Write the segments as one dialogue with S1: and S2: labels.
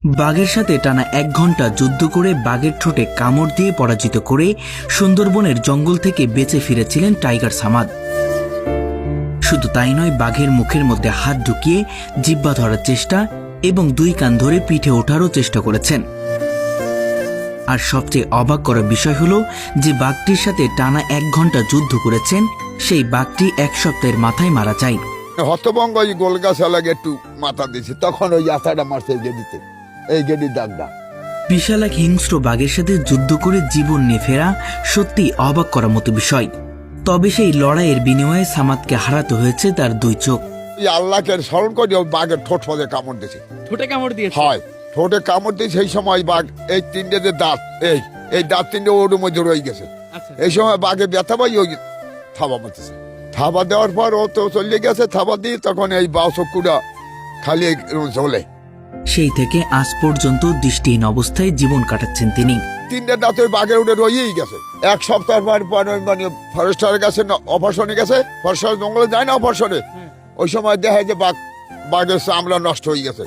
S1: বাঘের সাথে টানা 1 ঘন্টা যুদ্ধ করে বাঘের ঠোঁটে কামড় দিয়ে পরাজিত করে সুন্দরবনের জঙ্গল থেকে বেঁচে ফিরেছিলেন টাইগার সামাদ। শুধু তাই নয়, বাঘের মুখের মধ্যে হাত ঢুকিয়ে জিহ্বা ধরার চেষ্টা এবং 2 কান ধরে পিঠে ওঠারও চেষ্টা করেছেন। আর সবচেয়ে অবাক করা বিষয় হলো যে বাঘটির সাথে টানা 1 ঘন্টা যুদ্ধ করেছেন সেই বাঘটি 1 সপ্তাহের মাথায় মারা যায়।
S2: হতভঙ্গ ওই গোলগাছা লাগে একটু মাথা দিয়েছে, তখন ওই আথাটা মারছে গেডিতে, এই গেডির দাগটা।
S1: বিশাল এক হিংস্র বাঘের সাথে যুদ্ধ করে জীবন নিয়ে ফেরা সত্যি অবাক করার মতো বিষয়। তবে সেই লড়াইয়ের বিনিময়ে সামাদকে হারাতে হয়েছে তার 2 চোখ।
S2: আল্লাহকে স্মরণ করে ওই বাঘের ঠোঁট ফলে কামড় দিয়েছে।
S3: ঠোঁটে কামড় দিয়েছে?
S2: হয়, ঠোঁটে কামড় দিয়ে সেই সময় বাঘ এই 3টে যে দাঁত, এই দাঁত 3টে ওর মধ্যে রয়ে গেছে। এই সময় বাঘে ব্যথা পাই ওই থাবা মারতেছে। থাবা দেওয়ার পর ও তো চলে গেছে, থাবা দিয়ে তখন এই বাউ চক্ষুটা খালি ঝোলে।
S1: সেই থেকে আজ পর্যন্ত দৃষ্টিহীন অবস্থায় জীবন কাটাচ্ছেন তিনি।
S2: 3টে দাঁত ওই বাঘের উঠে রয়েই গেছে। 1 সপ্তাহ পর মানে ফরেস্টারের কাছে অপারেশনে গেছে, ফরেস্টার জঙ্গলে যায় না অপারেশনে। ওই সময় দেখা যায় বাঘের চামড়া নষ্ট হয়ে গেছে।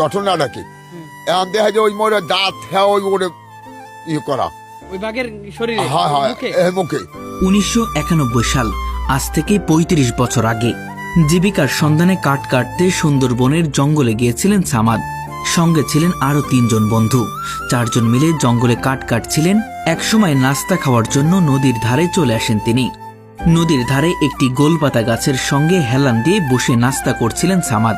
S2: ঘটনাটা কি এখন দেখা যায় ওই মোড়ে দাঁত ওই ওরে ইয়ে করা
S3: ওই বাঘের শরীরে
S2: মুখে।
S1: 1991 সাল, আজ থেকে 35 বছর আগে জীবিকার সন্ধানে কাঠ কাটতে সুন্দরবনের জঙ্গলে গিয়েছিলেন সামাদ। সঙ্গে ছিলেন আরো 3 জন বন্ধু। 4 জন মিলে জঙ্গলে কাঠ কাটছিলেন। একসময় নাস্তা খাওয়ার জন্য নদীর ধারে চলে আসেন তিনি। নদীর ধারে একটি গোলপাতা গাছের সঙ্গে হেলান দিয়ে বসে নাস্তা করছিলেন সামাদ।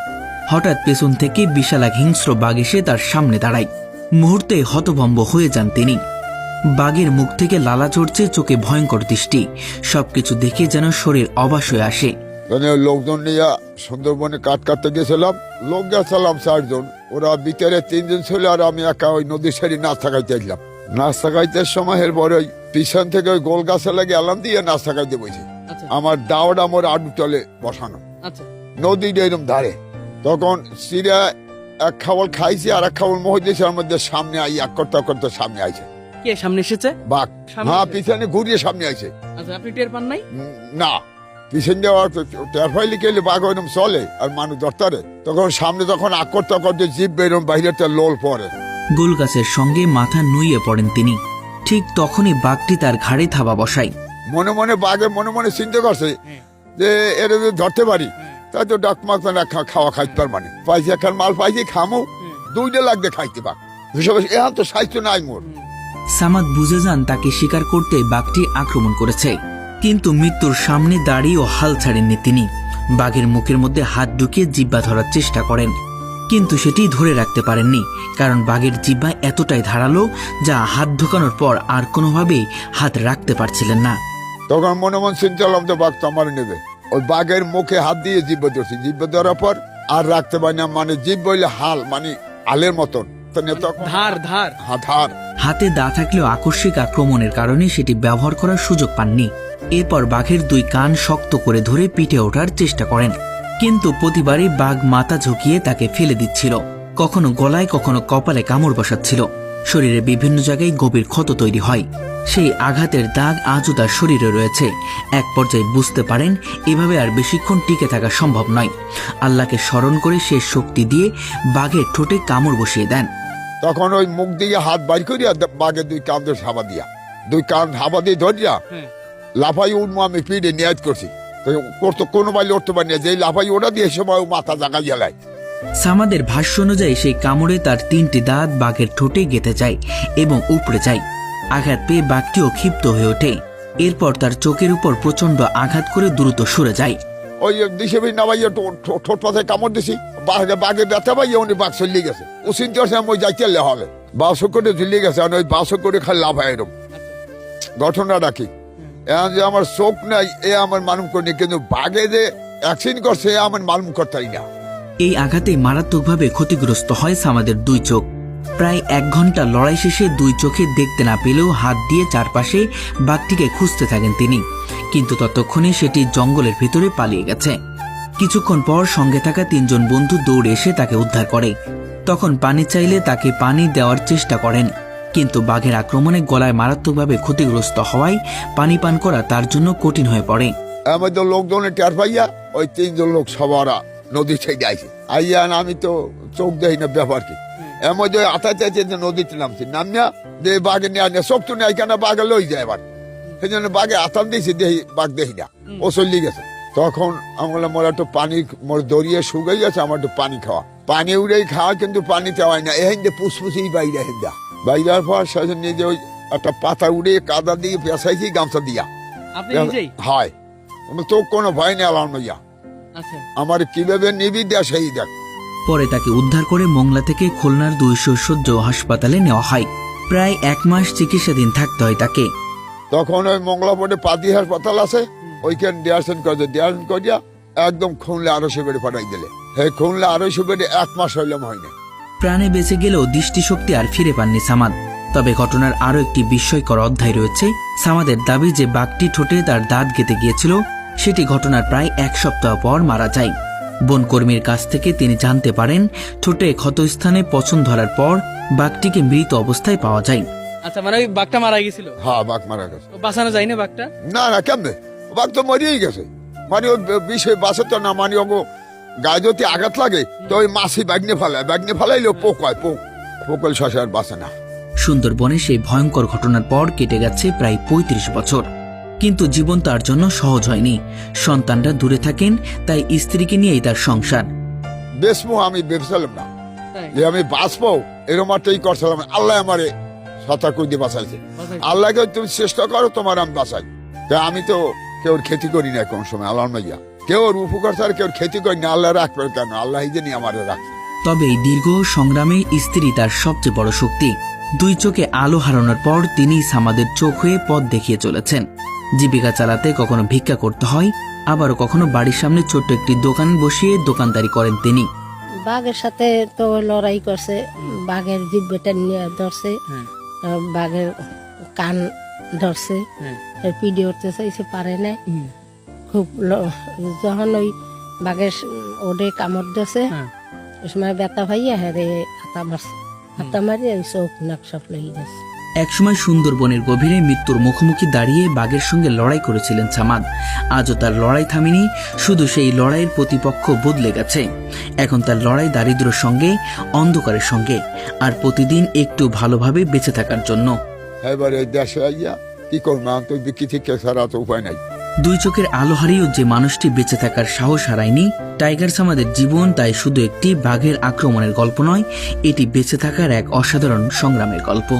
S1: হঠাৎ পেছন থেকে বিশাল এক হিংস্র বাঘ এসে তার সামনে দাঁড়ায়। মুহূর্তে হতভম্ব হয়ে যান তিনি। বাঘের মুখ থেকে লালা ঝরছে, চোখে ভয়ঙ্কর দৃষ্টি। সবকিছু দেখে যেন শরীর অবাস হয়ে আসে।
S2: লোকজন নিয়ে সুন্দরবনে কাঠ কাটতে গেছিলাম, লোক গেছিলাম 4 জন। ওরা ভিতরে 3 জন ছিল আর আমি একা ওই নদীর সাইডে নাস্তা খাইতে আসলাম। নাস্তা খাইতে সময় এরপর ওই পিছন থেকে ওই গোল গাছে লাগে এলাম দিয়ে নাস্তা খাইতে বসে। আমার দাওয়াটা আমার আডু তলে বসানো, নদীর এরকম ধারে। তখন সিরা 1 খাবল খাইছি আর 1 খাবল মহিষের মধ্যে সামনে আই এক করতে করতে সামনে আইছে।
S3: কে সামনে এসেছে?
S2: বাঘ। হ্যাঁ, পিছনে ঘুরিয়ে সামনে আইছে।
S3: আচ্ছা, আপনি টের পান নাই?
S2: না, পিছন দেওয়ার টের পাইলে গেলে বাঘ ওরকম চলে আর মানুষ ধরতারে। তখন সামনে যখন আকর্ত করতে জিভ বেরোম বাইরের লোল পরে।
S1: গোল গাছের সঙ্গে মাথা নুইয়ে পড়েন তিনি। ঠিক তখনই বাঘটি তার ঘাড়ে থাবা বসায়।
S2: মনে মনে বাঘে মনে মনে চিন্তা করছে যে এরা যদি ধরতে পারি তাই তো ডাক মাছ খাওয়া খাইতে পার, মানে পাইছি এখন মাল পাইছি খামো, 2টা লাগবে খাইতে বাঘ। এখন তো সাহিত্য নাই মোর।
S1: সামাদ বুঝে যান তাকে শিকার করতে বাঘটি আক্রমণ করেছে, কিন্তু মৃত্যুর সামনে দাঁড়িয়েও হাল ছাড়েননি তিনি। বাঘের মুখের মধ্যে হাত ঢুকিয়ে জিহ্বা ধরার চেষ্টা করেন, কিন্তু সেটি ধরে রাখতে পারেননি, কারণ বাঘের জিহ্বা এতটাই ধারালো যা হাত ঢোকানোর পর আর কোনোভাবেই হাত রাখতে পারছিলেন না।
S2: তখন মনে মন চিন্তা করলাম তো বাঘ তো আমার নেবে। ওই বাঘের মুখে হাত দিয়ে জিহ্বা ধরছি, জিহ্বা ধরার পর আর রাখতে পারি না, মানে জিহ্বা হইলে হাল মানে আলের মতন
S3: ধার ধার।
S2: ধার।
S1: হাতে দা থাকলেও আকস্মিক আক্রমণের কারণে সেটি ব্যবহার করার সুযোগ পাননি। এরপর বাঘের 2 কান শক্ত করে ধরে পিঠে ওঠার চেষ্টা করেন, কিন্তু প্রতিবারই বাঘ মাথা ঝুঁকিয়ে তাকে ফেলে দিচ্ছিল। কখনো গলায়, কখনো কপালে কামড় বসাচ্ছিল। শরীরে বিভিন্ন জায়গায় গভীর ক্ষত তৈরি হয়। সেই আঘাতের দাগ আজও তার শরীরে রয়েছে। এক পর্যায়ে বুঝতে পারেন এভাবে আর বেশিক্ষণ টিকে থাকা সম্ভব নয়। আল্লাহকে স্মরণ করে সে শক্তি দিয়ে বাঘের ঠোঁটে কামড় বসিয়ে দেন।
S2: তখন ওই মুখ দিয়ে হাত বাইর করিয়া বাঘের 2 কান ধরে হাবা দিয়া, 2 কান হাবা দিয়ে ধরিয়া লাফাই উঠবো। আমি পিঠে নিয়াজ করছি, করতো কোনো বাইলে উঠতে পারি না, যে লাফাই ওটা দিয়ে সময় মাথা জাগা জ্বালায়।
S1: সামাদের ভাষ্য অনুযায়ী সেই কামড়ে তার 3টি দাঁত বাঘের ঠোঁটে গেঁথে যায় এবং উপড়ে যায়। আঘাত পেয়ে বাঘটিও ক্ষিপ্ত হয়ে ওঠে। এরপর তার চোখের উপর প্রচন্ড আঘাত করে দ্রুত সরে যায়।
S2: ওই দিশে নামাইয়া ঠোঁট পাথায় কামড় দিছি, বাঘে ব্যথা পাইয়া উনি বাঘ চলিয়ে গেছে। ও চিন্তা করছে ওই যাইতে হবে, বাস করে ঝুলিয়ে গেছে। ওই বাস করে খালি লাভ হয় এরকম। ঘটনাটা কি এখন যে আমার চোখ নাই এ আমার মালুম করিনি, কিন্তু বাঘে যে অ্যাক্সিডেন্ট করছে এ আমার মালুম করতেই না।
S1: এই আঘাতে মারাত্মকভাবে ক্ষতিগ্রস্ত হয় সামাদের 2 চোখ। প্রায় 1 ঘন্টা লড়াই শেষে 2 চোখে দেখতে না পেলেও হাত দিয়ে চারপাশে বাঘটিকে খুঁজতে থাকেন তিনি, কিন্তু ততক্ষণে সেটি জঙ্গলের ভিতরে পালিয়ে গেছে। কিছুক্ষণ পর সঙ্গে থাকা 3 জন বন্ধু দৌড়ে এসে তাকে উদ্ধার করে। তখন পানি চাইলে তাকে পানি দেওয়ার চেষ্টা করেন, কিন্তু বাঘের আক্রমণে গলায় মারাত্মকভাবে ক্ষতিগ্রস্ত হওয়ায় পানি পান করা তার জন্য কঠিন হয়ে পড়ে।
S2: আমাদের লোকজনের টের পাইয়া ওই 3 জন লোক সবার নদী ছেড়ে আইছে। আইয়া আমি তো চোখ দেই না ব্যাপার কি, এর মধ্যে আতা চাইছে যে নদীতে নামছি নামিয়া যে বাঘে নিয়ে চোখ তো নেই কেন বাঘে লই যায় এবার সেই জন্য বাঘে আতাম দিয়েছি দেখি বাঘ দেখি না ও চলি গেছে তখন আমি বললাম মোর একটু পানি মোর দরিয়ে শুকাই গেছে আমার একটু পানি খাওয়া পানি উড়েই খাওয়া কিন্তু পানি চাওয়াই না এহেন যে পুষপুষেই বাইরে হেন্দা বাইরার পর সেজন্য নিজে ওই একটা পাতা উড়ে কাদা দিয়ে পেঁচাইছি গামছা দিয়া
S3: আপনি নিজেই?
S2: হয় তো কোনো ভয় নেই আলাম নইয়া
S3: আচ্ছা
S2: আমার কিভাবে নিবি দেয়া সেই দেখ
S1: পরে তাকে উদ্ধার করে মোংলা থেকে খুলনার 200 সজ্জ হাসপাতালে নেওয়া হয়। প্রায় 1 মাস চিকিৎসাধীন থাকতে হয় তাকে।
S2: তখন ওই মংলাপটে পাতি হাসপাতাল আছে ওইখানে ডিয়ারশন করে ডিয়ারশন করিয়া একদম খুললে 250 বেডে পাঠাই দিলে হে খুললে 250 বেডে 1 মাস হইলাম হয়নি
S1: প্রাণে বেঁচে গেলেও দৃষ্টিশক্তি আর ফিরে পাননি সামাদ। তবে ঘটনার আরো একটি বিস্ময়কর অধ্যায় রয়েছে। সামাদের দাবি যে বাঘটি ঠোঁটে তার দাঁত গেঁথে গিয়েছিল সেটি ঘটনার প্রায় 1 সপ্তাহ পর মারা যায়। বনকর্মীর কাছ থেকে তিনি জানতে পারেন ঠোঁটে ক্ষতস্থানে পছন ধরার পর বাঘটিকে মৃত অবস্থায় পাওয়া যায়।
S3: আচ্ছা মানে ওই বাঘটা মারা গেছিল?
S2: হ্যাঁ বাঘ মারা গেছে।
S3: ও বাঁচানো যায় না বাঘটা?
S2: না না কেমনে বাঘ তো মরিয়েই গেছে মানে ওই বিষে বাসে তো না মানে ওগো গায়ে যদি আঘাত লাগে তো ওই মাছি বাগনে ফেলাইলে পোক হয় পোকল শশা আর বাঁচে না।
S1: সুন্দরবনে সেই ভয়ঙ্কর ঘটনার পর কেটে গেছে প্রায় 35 বছর, কিন্তু জীবন তার জন্য সহজ হয়নি। সন্তানরা দূরে থাকেন, তাই স্ত্রীকে নিয়েই তার সংসার।
S2: বেশমো আমি ভেবেছিলাম না
S3: তাই?
S2: যে আমি বাঁচবো এরকম একটাই করছিলাম আল্লাহ আমারে সতর্ক দিয়ে বাঁচাইছে
S3: বাঁচাইছে।
S2: আল্লাহকে তুমি চেষ্টা করো তোমার আমি বাঁচাই তা আমি তো কেউ ক্ষতি করি না কোন সময় আল্লাহ মাইয়া কেউ ওর উপকার ছাড়া কেউ ক্ষতি করি না আল্লাহ রাখবে কেন আল্লাহ জানি আমার রাখছে।
S1: তবে এই দীর্ঘ সংগ্রামে স্ত্রী তার সবচেয়ে বড় শক্তি। 2 চোখে আলো হারানোর পর তিনি সামাদের চোখ হয়ে পথ দেখিয়ে চলেছেন। জীবিকা চালাতে কখনো ভিক্ষা করতে হয়, আবারও কখনো বাড়ির সামনে ছোট্ট একটি দোকান বসিয়ে দোকানদারি করেন তিনি।
S4: বাঘের সাথে তো লড়াই করছে, বাঘের জিব্বেটা নিয়ে ধরছে,
S3: হ্যাঁ,
S4: বাঘের কান ধরছে,
S3: হ্যাঁ।
S4: পিডি উঠতে চাইছে পারে না।
S3: হুম,
S4: খুব যখন ওই বাঘের ওডে কামড় দিয়েছে
S3: হ্যাঁ।
S4: ওই সময় ব্যথা ভাইয়া হ্যারে হাতা মারি ওই চোখ নাক সব লেগে গেছে।
S1: একসময় সুন্দরবনের গভীরে মৃত্যুর মুখোমুখি দাঁড়িয়ে বাঘের সঙ্গে লড়াই করেছিলেন সামাদ। আজও তার লড়াই থামেনি, শুধু সেই লড়াইয়ের প্রতিপক্ষ বদলে গেছে। এখন তার লড়াই দারিদ্র্যের সঙ্গে, অন্ধকারের সঙ্গে, আর প্রতিদিন একটু ভালোভাবে বেঁচে থাকার জন্য।
S2: এবারে দেশে আইয়া কি করবো আমি তো বিক্রি থেকে ছাড়া তো উপায় নাই।
S1: 2 চোখের আলো হারিয়েও যে মানুষটি বেঁচে থাকার সাহস হারায়নি, টাইগার সামাদের জীবন তাই শুধু একটি বাঘের আক্রমণের গল্প নয়, এটি বেঁচে থাকার এক অসাধারণ সংগ্রামের গল্প।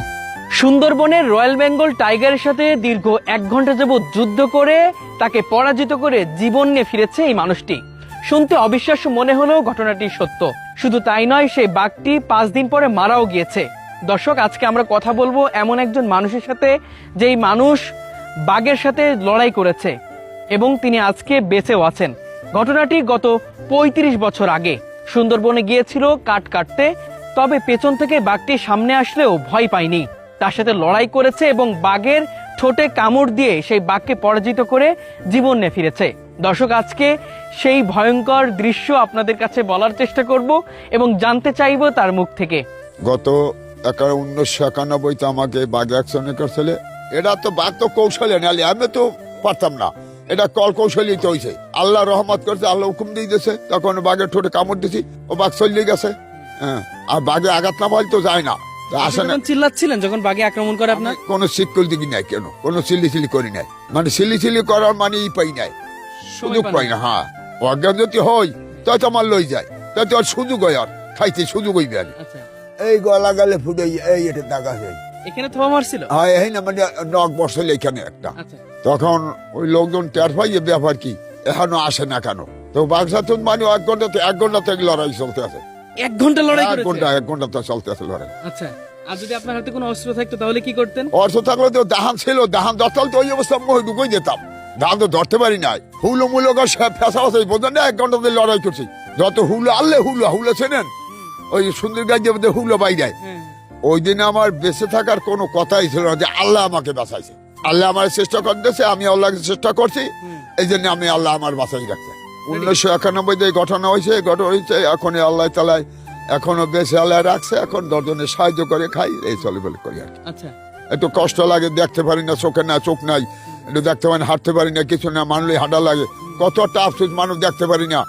S3: সুন্দরবনের রয়্যাল বেঙ্গল টাইগারের সাথে দীর্ঘ 1 ঘন্টা যাবৎ যুদ্ধ করে তাকে পরাজিত করে জীবন নিয়ে ফিরেছে এই মানুষটি। শুনতে অবিশ্বাস্য মনে হলেও ঘটনাটি সত্য। শুধু তাই নয়, সেই বাঘটি 5 দিন পরে মারাও গিয়েছে। দর্শক, আজকে আমরা কথা বলবো এমন একজন মানুষের সাথে, যেই মানুষ বাঘের সাথে লড়াই করেছে এবং তিনি আজকে বেঁচেও আছেন। ঘটনাটি গত 35 বছর আগে সুন্দরবনে গিয়েছিল কাঠ কাটতে, তবে পেছন থেকে বাঘটি সামনে আসলেও ভয় পায়নি, তার সাথে লড়াই করেছে এবং বাঘের ঠোঁটে কামড় দিয়ে সেই বাঘকে পরাজিত করে জীবন নিয়ে ফিরেছে। দর্শক, আজকে সেই ভয়ঙ্কর দৃশ্য আপনাদের কাছে বলার চেষ্টা করব এবং জানতে চাইবো তার মুখ থেকে।
S2: গত 1991 আমাকে বাঘ অ্যাকশনে করছিল। এটা তো বাঘ তো কৌশলে নালি আমি তো পারতাম না, এটা কৌশলী তো হয়েছে। আল্লাহ রহমত করছে, আল্লাহ হুকুম দিয়ে দিয়েছে, তখন বাঘের ঠোঁটে কামড় দিছি, ও বাঘ চলে গেছে। হ্যাঁ, আর বাঘে আঘাত না পাইলে তো যায় না, আসে না।
S3: যখন চিল্লাচ্ছিলেন যখন বাঘে আক্রমণ করে আপনার?
S2: কোনো সিক্কল দিকে নাই, কেন কোনো সিলি করি নাই, মানে সিলি করার মানে পাই নাই, সুযোগ পাই না। হ্যাঁ, অজ্ঞান যদি হই তাই তো আমার লই যায়, তাই তো আর সুযোগ হয়, আর খাইতে সুযোগ হইবে। আর
S3: আচ্ছা,
S2: এই গলা গালে ফুটে এই এটা দাগা হয়।
S3: এখানে থোয়া মারছিল?
S2: হ্যাঁ, এই না মানে নখ বসলে এখানে একটা।
S3: আচ্ছা,
S2: তখন ওই লোকজন টের পাই এ ব্যাপার কি, এখনো আসে না কেন। তো বাঘসাতুন মানে 1 ঘন্টা থেকে লড়াই চলতে আছে।
S3: 1 ঘন্টা লড়াই
S2: 1
S3: করেছে?
S2: ঘন্টা তো চলতে আছে লড়াই।
S3: আচ্ছা, আর যদি আপনার হাতে কোনো অস্ত্র থাকতো তাহলে কি করতেন?
S2: অর্থ থাকলে তো দাহান ছিল, দাহান ধরতাল তো ওই অবস্থা মই ঢুকই যেতাম, ধান তো ধরতে পারি নাই। হুলো মুলো ফেসা আছে বোঝেন না, 1 ঘন্টা ধরে লড়াই করছি। যত হুলো আনলে হুলো চেনেন, ওই সুন্দর গাছ যে হুলো বাই যায়।
S3: হ্যাঁ,
S2: ওই দিন আমার বেঁচে থাকার কোনো কথাই ছিল না, যে আল্লাহ আমাকে বাঁচাইছে, আল্লাহ আমার চেষ্টা করতেছে, আমি আল্লাহকে চেষ্টা করছি, এই জন্য আমি আল্লাহ আমার বাঁচাই রাখছে। 1991 এই ঘটনা হয়েছে, এখন আল্লাহ তালায় এখনো বেঁচে আল্লাহ রাখছে, এখন 10 জনের সাহায্য করে খাই, এই চলে বলে করি আর কি।
S3: আচ্ছা,
S2: একটু কষ্ট লাগে, দেখতে পারি না, চোখে না চোখ নাই, একটু দেখতে পারি না, হাঁটতে পারি না, কিছু না, মানুষ হাঁটা লাগে, কতটা আফসোস, মানুষ দেখতে পারি না,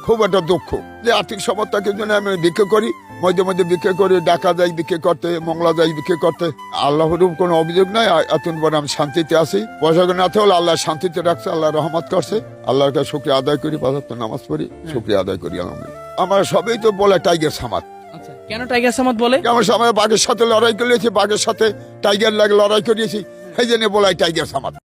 S2: খুব একটা দুঃখ যে আর্থিক সমস্যার জন্য আমি ভিক্ষা করি, মধ্যে মধ্যে বিক্রি করে, ডাকা যাই বিক্রি করতে, মংলা যাই বিক্রি করতে। আল্লাহর কোনো অভিযোগ নাই। এতদিন পরে আমি শান্তিতে আছি। পয়সা না হলে আল্লাহ শান্তিতে রাখছে, আল্লাহ রহমত করছে। আল্লাহর কাছে শুকরিয়া আদায় করি, পাঁচ ওয়াক্ত নামাজ পড়ি, শুকরিয়া আদায় করি আলহামদুলিল্লাহ। আমার সবাই তো বলে টাইগার সামাদ।
S3: আচ্ছা, কেন টাইগার সামাদ বলে?
S2: আমার সময় বাঘের সাথে লড়াই করেছি, বাঘের সাথে টাইগার লাগে লড়াই করিয়েছি, সেই জন্য বলাই টাইগার সামাদ।